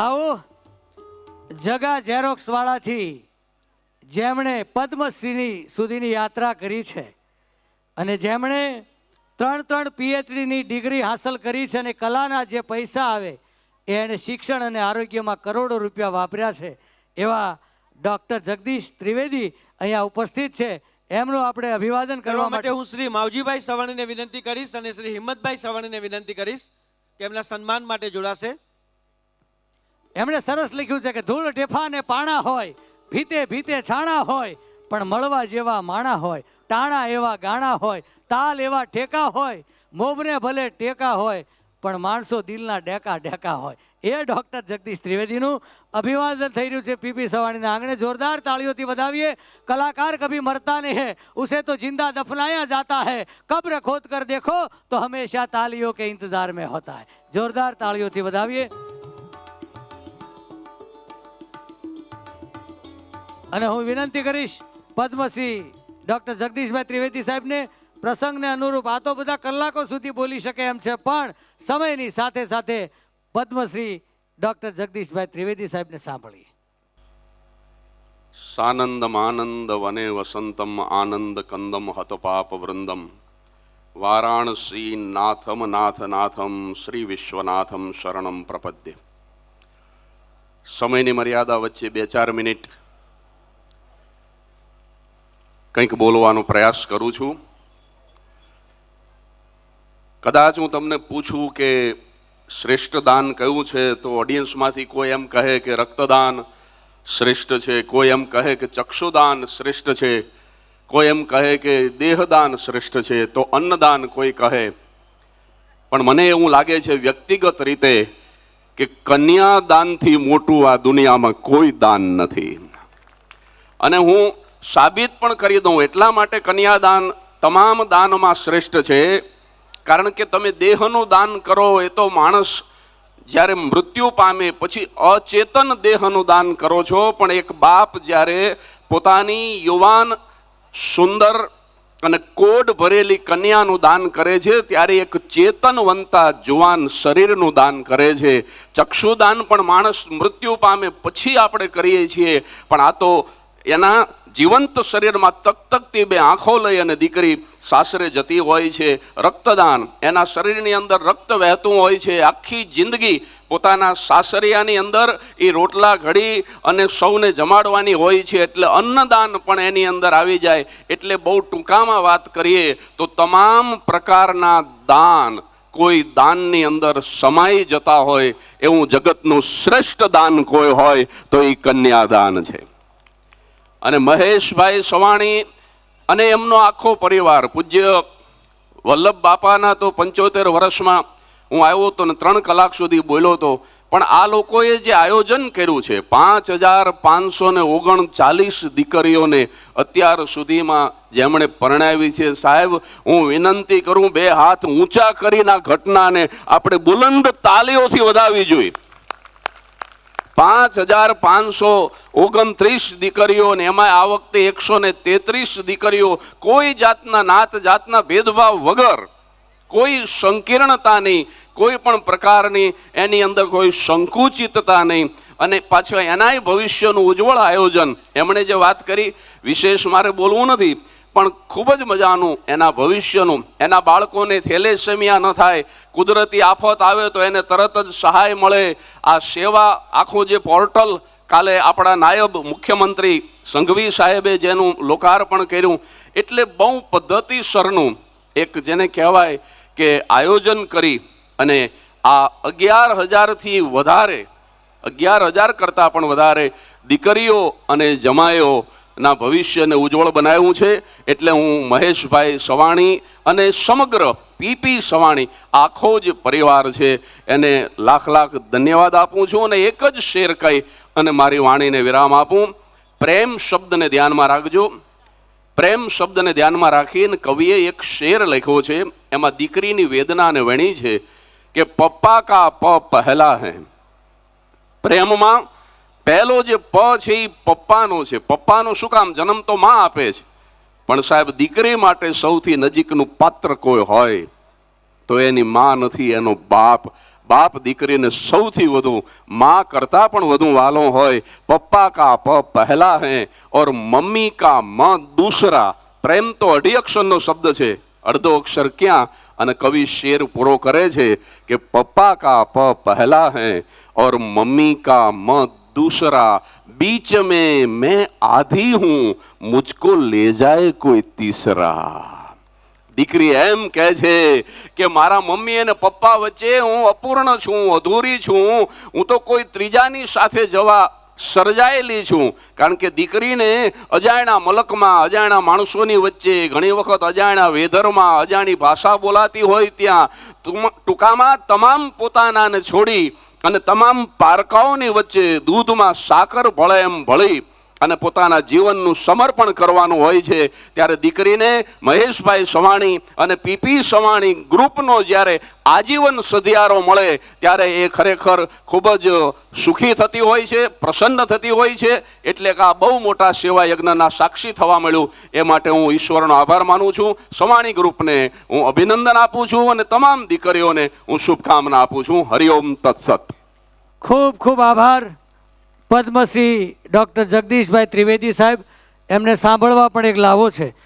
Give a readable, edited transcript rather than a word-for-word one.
આવો જગા ઝેરોક્સ વાળાથી જેમણે પદ્મશ્રી સુધીની યાત્રા કરી છે અને જેમણે 3 PhDની ડિગ્રી હાંસલ કરી છે અને કલાના જે પૈસા આવે એને શિક્ષણ અને આરોગ્યમાં કરોડો રૂપિયા વાપર્યા છે એવા ડૉક્ટર જગદીશ ત્રિવેદી અહીંયા ઉપસ્થિત છે. એમનું આપણે અભિવાદન કરવા માટે હું શ્રી માવજીભાઈ સવાણીને વિનંતી કરીશ અને શ્રી હિંમતભાઈ સવાણીને વિનંતી કરીશ કે એમના સન્માન માટે જોડાશે. એમણે સરસ લખ્યું છે કે ધૂળ ઢેફા ને પાણા હોય, ભીતે ભીતે છાણા હોય, પણ મળવા જેવા માણા હોય, ટાણા એવા ગાણા હોય, તાલ એવા ઠેકા હોય, મોભને ભલે ટેકા હોય, પણ માણસો દિલના ડેકા ડેકા હોય. એ ડૉક્ટર જગદીશ ત્રિવેદીનું અભિવાદન થઈ રહ્યું છે પીપી સવાણીના આંગણે. જોરદાર તાળીઓથી વધાવીએ. કલાકાર કભી મરતા નહીં है, उसे तो जिंदा दफनाया जाता है, कब्र खोद कर देखो तो हमेशा तालियों के इंतजार में होता है. जोरदार तालियोથી વધાવીએ. અને હું વિનંતી કરીશ પદ્મશ્રી ડૉક્ટર જગદીશભાઈ ત્રિવેદી સાહેબને પ્રસંગને અનુરૂપ આ તો બધા કલાકો સુધી બોલી શકે એમ છે, પણ સમયની સાથે સાથે પદ્મશ્રી ડૉક્ટર જગદીશભાઈ ત્રિવેદી સાહેબને સાંભળીએ. સાનંદમ આનંદ વને વસંતમ આનંદ કંદમ હતપાપ વૃંદમ વારાણસી નાથમ નાથ નાથમ શ્રી વિશ્વનાથમ શરણમ પ્રપદ્ય. સમયની મર્યાદા વચ્ચે 2-4 મિનિટ કંઈક બોલવાનો પ્રયાસ કરું છું. કદાચ હું તમને પૂછું કે શ્રેષ્ઠ દાન કયું છે તો ઓડિયન્સમાંથી કોઈ એમ કહે કે રક્તદાન શ્રેષ્ઠ છે, કોઈ એમ કહે કે ચક્ષુદાન શ્રેષ્ઠ છે, કોઈ એમ કહે કે દેહદાન શ્રેષ્ઠ છે, તો અન્નદાન કોઈ કહે. પણ મને એવું લાગે છે વ્યક્તિગત રીતે કે કન્યાદાનથી મોટું આ દુનિયામાં કોઈ દાન નથી. અને હું સાબિત પણ કરી દઉં એટલા માટે કન્યાદાન તમામ દાનમાં શ્રેષ્ઠ છે, કારણ કે તમે દેહનું દાન કરો એ તો માણસ જ્યારે મૃત્યુ પામે પછી અચેતન દેહનું દાન કરો છો, પણ એક બાપ જ્યારે પોતાની યુવાન સુંદર અને કોડ ભરેલી કન્યાનું દાન કરે છે ત્યારે એક ચેતનવંતા જુવાન શરીરનું દાન કરે છે. ચક્ષુદાન પણ માણસ મૃત્યુ પામે પછી આપણે કરીએ છીએ, પણ આ તો એના જીવંત શરીરમાં તકતકતી 2 આંખો લઈ અને દીકરી સાસરે જતી હોય છે. રક્તદાન, એના શરીરની અંદર રક્ત વહેતું હોય છે. આખી જિંદગી પોતાના સાસરિયાની અંદર એ રોટલા ઘડી અને સૌને જમાડવાની હોય છે, એટલે અન્નદાન પણ એની અંદર આવી જાય. એટલે બહુ ટૂંકામાં વાત કરીએ તો તમામ પ્રકારના દાન કોઈ દાનની અંદર સમાઈ જતા હોય એવું જગતનું શ્રેષ્ઠ દાન કોઈ હોય તો એ કન્યાદાન છે. અને મહેશભાઈ સવાણી અને એમનો આખો પરિવાર, પૂજ્ય વલ્લભ બાપાના તો 75 વર્ષમાં હું આવ્યો હતો ને 3 કલાક સુધી બોલ્યો હતો, પણ આ લોકોએ જે આયોજન કર્યું છે 5539 દીકરીઓને અત્યાર સુધીમાં જેમણે પરણાવી છે, સાહેબ હું વિનંતી કરું 2 હાથ ઊંચા કરીને આ ઘટનાને આપણે બુલંદ તાલીઓથી વધાવવી જોઈએ. 5529 દીકરીઓ ને એમાં આ વખતે 133 દીકરીઓ, કોઈ જાતના નાત જાતના ભેદભાવ વગર, કોઈ સંકીર્ણતા નહીં, કોઈ પણ પ્રકારની એની અંદર કોઈ સંકુચિતતા નહીં, અને પાછળ એનાય ભવિષ્યનું ઉજ્જવળ આયોજન. એમણે જે વાત કરી વિશેષ મારે બોલવું નથી, પણ ખૂબ જ મજાનું એના ભવિષ્યનું. એના બાળકોને થેલેસેમિયા ન થાય, કુદરતી આફત આવે તો એને તરત જ સહાય મળે. આ સેવા આખું જે પોર્ટલ કાલે આપણા નાયબ મુખ્યમંત્રી સંઘવી સાહેબે જેનું લોકાર્પણ કર્યું, એટલે બહુ પદ્ધતિસરનું એક જેને કહેવાય કે આયોજન કરી અને આ 11,000થી વધારે, 11,000 કરતાં પણ વધારે દીકરીઓ અને જમાઈઓ ના ભવિષ્યને ઉજ્જવળ બનાવ્યું છે. એટલે હું મહેશભાઈ સવાણી અને સમગ્ર પીપી સવાણી આખો જ પરિવાર છે એને લાખ લાખ ધન્યવાદ આપું છું. અને એક જ શેર કહી અને મારી વાણીને વિરામ આપું. પ્રેમ શબ્દને ધ્યાનમાં રાખજો. પ્રેમ શબ્દને ધ્યાનમાં રાખીને કવિએ એક શેર લખ્યો છે, એમાં દીકરીની વેદનાને વણી છે કે પપ્પા કા પ પહેલા હે. પ્રેમમાં પહેલો જે પ છે એ પપ્પાનો છે. પપ્પાનો શું કામ? જન્મ તો માં આપે છે, પણ સાહેબ દીકરી માટે સૌથી નજીકનું પાત્ર કોઈ હોય તો એની માં નથી, એનો બાપ. બાપ દીકરીને સૌથી વધુ માં કરતા પણ વધુ વાલો હોય. પપ્પા કા પ પહેલા હૈ ઓર મમ્મી કા મ દૂસરા. પ્રેમ તો અઢી અક્ષરનો શબ્દ છે, અડધો અક્ષર ક્યાં? અને કવિ શેર પૂરો કરે છે કે પપ્પા કા પ પહેલા હૈ और मम्मी का म दूसरा, बीच में मैं आधी हूं, मुझको ले जाए कोई तीसरा. દીકરી એમ કહે છે કે મારા મમ્મી અને પપ્પા વચ્ચે હું અપૂર્ણ છું, અધૂરી છું, હું તો કોઈ ત્રીજાની સાથે જવા સર્જાયેલી છું. કારણ કે દીકરીને અજાણ્યા મલકમાં, અજાણ્યા માણસોની વચ્ચે, ઘણી વખત અજાણ્યા વેધરમાં, અજાણી ભાષા બોલાતી હોય ત્યાં, ટૂંકામાં તમામ પોતાનાને છોડી અને તમામ પારકાઓની વચ્ચે દૂધમાં સાકર ભળે એમ ભળી અને પોતાના જીવનનું સમર્પણ કરવાનું હોય છે. ત્યારે દીકરીને મહેશભાઈ સવાણી અને પીપી સવાણી ગ્રુપનો જ્યારે આજીવન સધિયારો મળે ત્યારે એ ખરેખર ખૂબ જ સુખી થતી હોય છે, પ્રસન્ન થતી હોય છે. એટલે કે આ બહુ મોટા સેવા યજ્ઞના સાક્ષી થવા મળ્યું, એ માટે હું ઈશ્વરનો આભાર માનું છું. સવાણી ગ્રુપને હું અભિનંદન આપું છું અને તમામ દીકરીઓને હું શુભકામના આપું છું. હરિઓમ તત્સત. ખૂબ ખૂબ આભાર પદ્મશ્રી ડૉક્ટર જગદીશભાઈ ત્રિવેદી સાહેબ. એમને સાંભળવા પણ એક લાવો છે.